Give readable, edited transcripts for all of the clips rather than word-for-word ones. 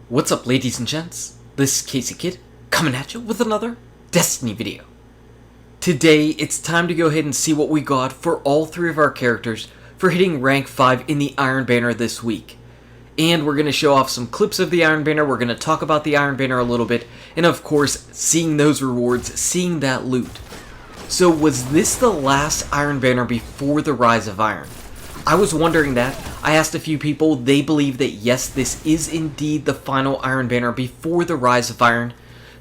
What's up, ladies and gents? This is KSigKid coming at you with another Destiny video. Today, it's time to go ahead and see what we got for all three of our characters for hitting rank 5 in the Iron Banner this week. And we're going to show off some clips of the Iron Banner, we're going to talk about the Iron Banner a little bit, and of course, seeing those rewards, seeing that loot. So was this the last Iron Banner before the Rise of Iron? I was wondering that. I asked a few people, they believe that yes, this is indeed the final Iron Banner before the Rise of Iron.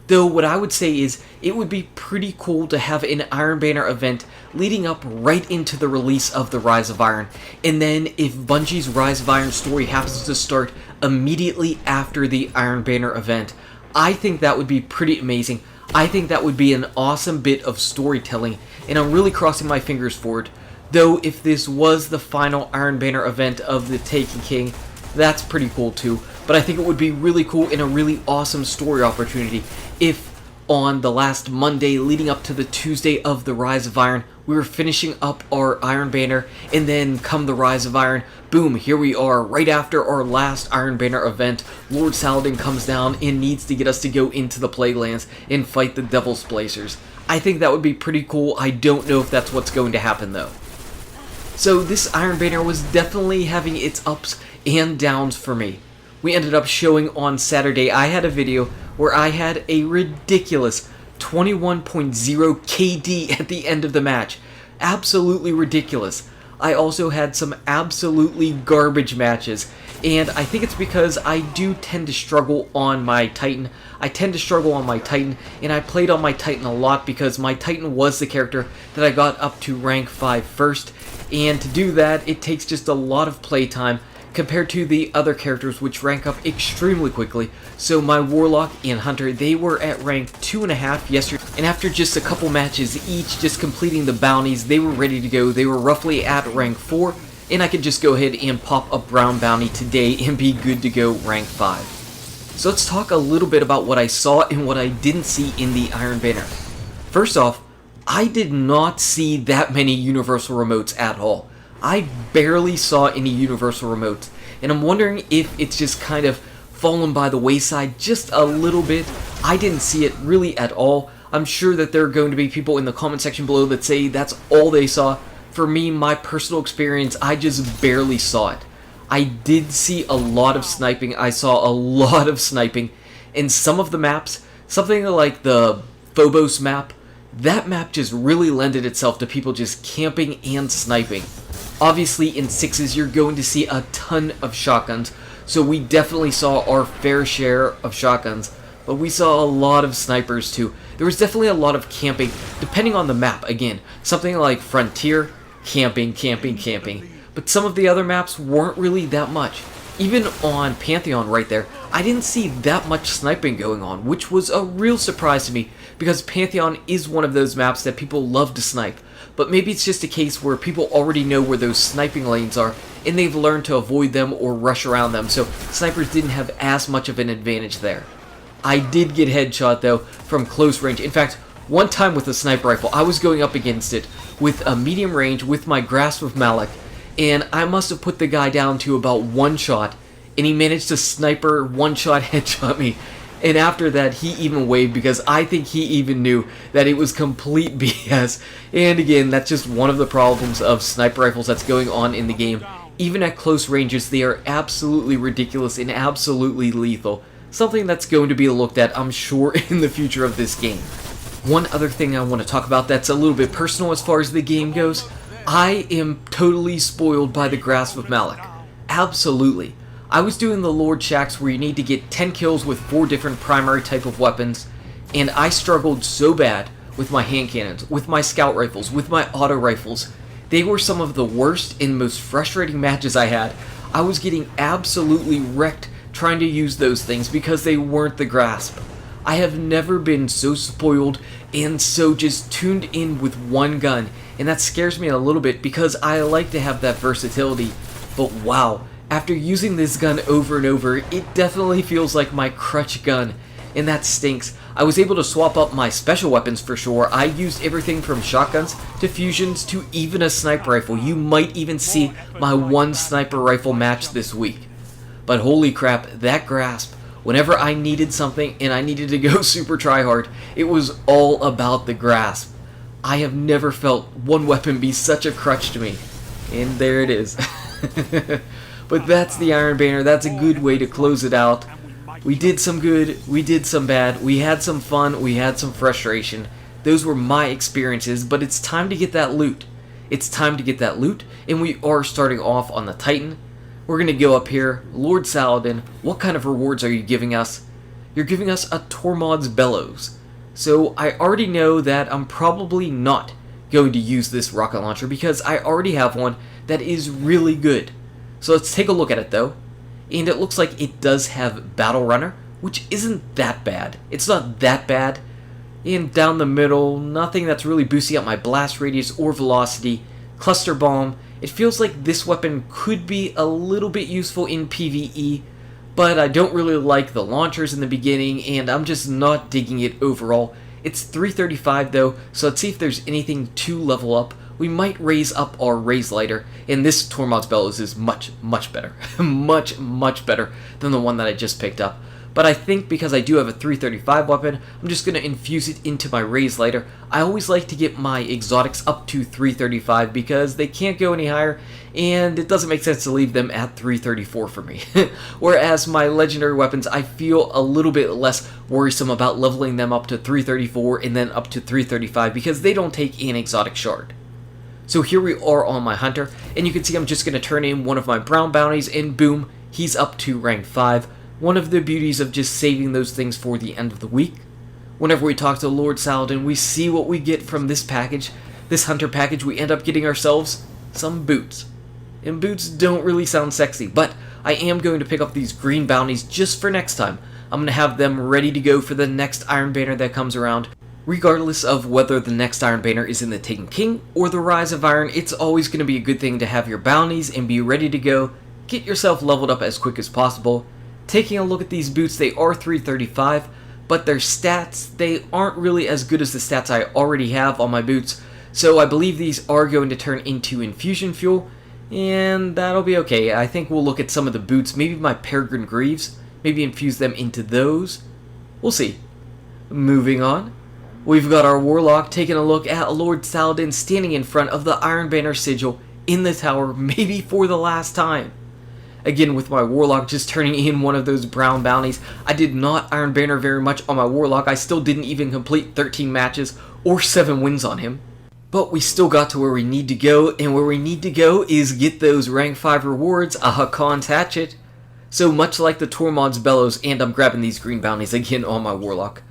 Though what I would say is, it would be pretty cool to have an Iron Banner event leading up right into the release of the Rise of Iron. And then if Bungie's Rise of Iron story happens to start immediately after the Iron Banner event, I think that would be pretty amazing. I think that would be an awesome bit of storytelling, and I'm really crossing my fingers for it. Though, if this was the final Iron Banner event of the Taken King, that's pretty cool too. But I think it would be really cool and a really awesome story opportunity if on the last Monday leading up to the Tuesday of the Rise of Iron, we were finishing up our Iron Banner, and then come the Rise of Iron, boom, here we are, right after our last Iron Banner event, Lord Saladin comes down and needs to get us to go into the Plaguelands and fight the Devil's Placers. I think that would be pretty cool. I don't know if that's what's going to happen though. So this Iron Banner was definitely having its ups and downs for me. We ended up showing on Saturday, I had a video where I had a ridiculous 21.0 KD at the end of the match. Absolutely ridiculous. I also had some absolutely garbage matches, and I think it's because I do tend to struggle on my Titan. I tend to struggle on my Titan, and I played on my Titan a lot because my Titan was the character that I got up to rank 5 first, and to do that, it takes just a lot of playtime compared to the other characters which rank up extremely quickly. So my Warlock and Hunter, they were at rank 2.5 yesterday, and after just a couple matches each, just completing the bounties, they were ready to go. They were roughly at rank 4, and I could just go ahead and pop a brown bounty today and be good to go rank 5. So let's talk a little bit about what I saw and what I didn't see in the Iron Banner. First off, I did not see that many universal remotes at all. I barely saw any universal remotes, and I'm wondering if it's just kind of fallen by the wayside just a little bit. I didn't see it really at all. I'm sure that there are going to be people in the comment section below that say that's all they saw. For me, my personal experience, I just barely saw it. I did see a lot of sniping. I saw a lot of sniping. In some of the maps, something like the Phobos map, that map just really lended itself to people just camping and sniping. Obviously, in 6s, you're going to see a ton of shotguns, so we definitely saw our fair share of shotguns, but we saw a lot of snipers too. There was definitely a lot of camping, depending on the map. Again, something like Frontier, camping, but some of the other maps weren't really that much. Even on Pantheon right there, I didn't see that much sniping going on, which was a real surprise to me, because Pantheon is one of those maps that people love to snipe. But maybe it's just a case where people already know where those sniping lanes are, and they've learned to avoid them or rush around them, so snipers didn't have as much of an advantage there. I did get headshot though from close range. In fact, one time with a sniper rifle, I was going up against it with a medium range with my Grasp of Malak, and I must have put the guy down to about one shot, and he managed to sniper one-shot headshot me. And after that, he even waved because I think he even knew that it was complete BS. And again, that's just one of the problems of sniper rifles that's going on in the game. Even at close ranges, they are absolutely ridiculous and absolutely lethal. Something that's going to be looked at, I'm sure, in the future of this game. One other thing I want to talk about that's a little bit personal as far as the game goes. I am totally spoiled by the Grasp of Malak. Absolutely. I was doing the Lord Shacks where you need to get 10 kills with 4 different primary type of weapons, and I struggled so bad with my hand cannons, with my scout rifles, with my auto rifles. They were some of the worst and most frustrating matches I had. I was getting absolutely wrecked trying to use those things because they weren't the Grasp. I have never been so spoiled and so just tuned in with one gun, and that scares me a little bit because I like to have that versatility, but wow. After using this gun over and over, it definitely feels like my crutch gun, and that stinks. I was able to swap up my special weapons for sure. I used everything from shotguns to fusions to even a sniper rifle. You might even see my one sniper rifle match this week. But holy crap, that Grasp Whenever I needed something and I needed to go super try hard, it was all about the grasp. I have never felt one weapon be such a crutch to me. And there it is. But that's the Iron Banner. That's a good way to close it out. We did some good, we did some bad, we had some fun, we had some frustration. Those were my experiences, but it's time to get that loot. It's time to get that loot, and we are starting off on the Titan. We're going to go up here. Lord Saladin, what kind of rewards are you giving us? You're giving us a Tormod's Bellows. So I already know that I'm probably not going to use this rocket launcher because I already have one that is really good. So let's take a look at it though. And it looks like it does have Battle Runner, which isn't that bad. It's not that bad. And down the middle, nothing that's really boosting up my blast radius or velocity. Cluster Bomb. It feels like this weapon could be a little bit useful in PvE, but I don't really like the launchers in the beginning, and I'm just not digging it overall. It's 335 though, so let's see if there's anything to level up. We might raise up our Raise Lighter, and this Tormod's Bellows is much better. much better than the one that I just picked up. But I think because I do have a 335 weapon, I'm just going to infuse it into my Raise Lighter. I always like to get my exotics up to 335 because they can't go any higher, and it doesn't make sense to leave them at 334 for me. Whereas my legendary weapons, I feel a little bit less worrisome about leveling them up to 334 and then up to 335 because they don't take an exotic shard. So here we are on my hunter, and you can see I'm just going to turn in one of my brown bounties, and boom, he's up to rank 5. One of the beauties of just saving those things for the end of the week. Whenever we talk to Lord Saladin, we see what we get from this package. This hunter package, we end up getting ourselves some boots. And boots don't really sound sexy, but I am going to pick up these green bounties just for next time. I'm going to have them ready to go for the next Iron Banner that comes around. Regardless of whether the next Iron Banner is in the Taken King or the Rise of Iron, it's always going to be a good thing to have your bounties and be ready to go. Get yourself leveled up as quick as possible. Taking a look at these boots, they are 335, but their stats, they aren't really as good as the stats I already have on my boots, so I believe these are going to turn into infusion fuel, and that'll be okay. I think we'll look at some of the boots, maybe my Peregrine Greaves, maybe infuse them into those. We'll see. Moving on, we've got our Warlock taking a look at Lord Saladin standing in front of the Iron Banner sigil in the tower, maybe for the last time. Again, with my Warlock just turning in one of those brown bounties. I did not Iron Banner very much on my Warlock. I still didn't even complete 13 matches or 7 wins on him. But we still got to where we need to go, and where we need to go is get those rank 5 rewards, a Hakon's Hatchet. So much like the Tormod's Bellows, and I'm grabbing these green bounties again on my Warlock.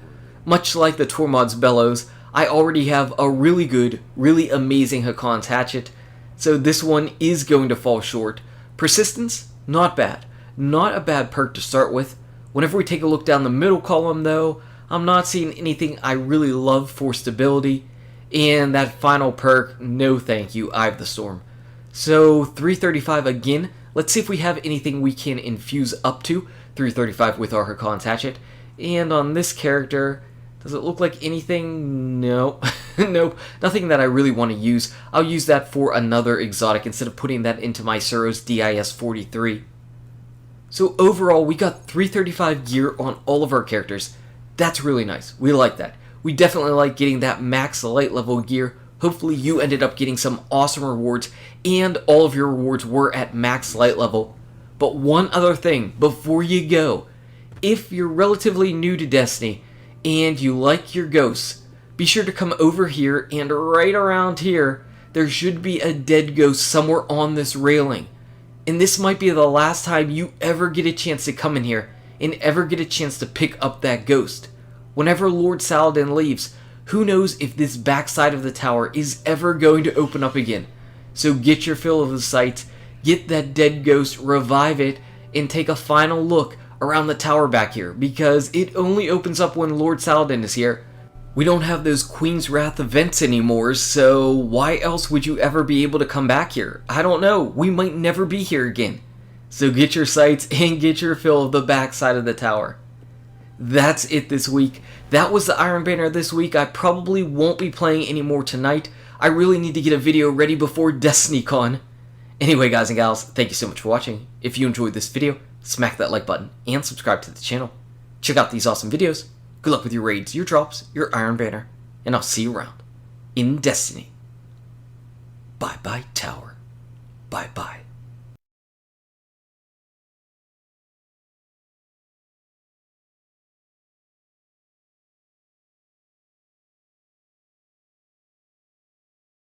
Much like the Tormod's Bellows, I already have a really good, really amazing Hakon's Hatchet. So this one is going to fall short. Persistence? Not bad. Not a bad perk to start with. Whenever we take a look down the middle column though, I'm not seeing anything I really love for stability. And that final perk, no thank you, Eye of the Storm. So 335 again. Let's see if we have anything we can infuse up to 335 with our Hakon's Hatchet. And on this character, does it look like anything? No. Nope. Nothing that I really want to use. I'll use that for another exotic instead of putting that into my Suros DIS 43. So overall, we got 335 gear on all of our characters. That's really nice. We like that. We definitely like getting that max light level gear. Hopefully you ended up getting some awesome rewards, and all of your rewards were at max light level. But one other thing before you go. If you're relatively new to Destiny, and you like your ghosts, be sure to come over here, and right around here, there should be a dead ghost somewhere on this railing. And this might be the last time you ever get a chance to come in here, and ever get a chance to pick up that ghost. Whenever Lord Saladin leaves, who knows if this backside of the tower is ever going to open up again. So get your fill of the sights, get that dead ghost, revive it, and take a final look around the tower back here, because it only opens up when Lord Saladin is here. We don't have those Queen's Wrath events anymore, so why else would you ever be able to come back here? I don't know, we might never be here again. So get your sights and get your fill of the backside of the tower. That's it this week. That was the Iron Banner this week. I probably won't be playing anymore tonight. I really need to get a video ready before DestinyCon. Anyway, guys and gals, thank you so much for watching. If you enjoyed this video, smack that like button and subscribe to the channel. Check out these awesome videos. Good luck with your raids, your drops, your Iron Banner, and I'll see you around in Destiny. Bye-bye, Tower. Bye-bye.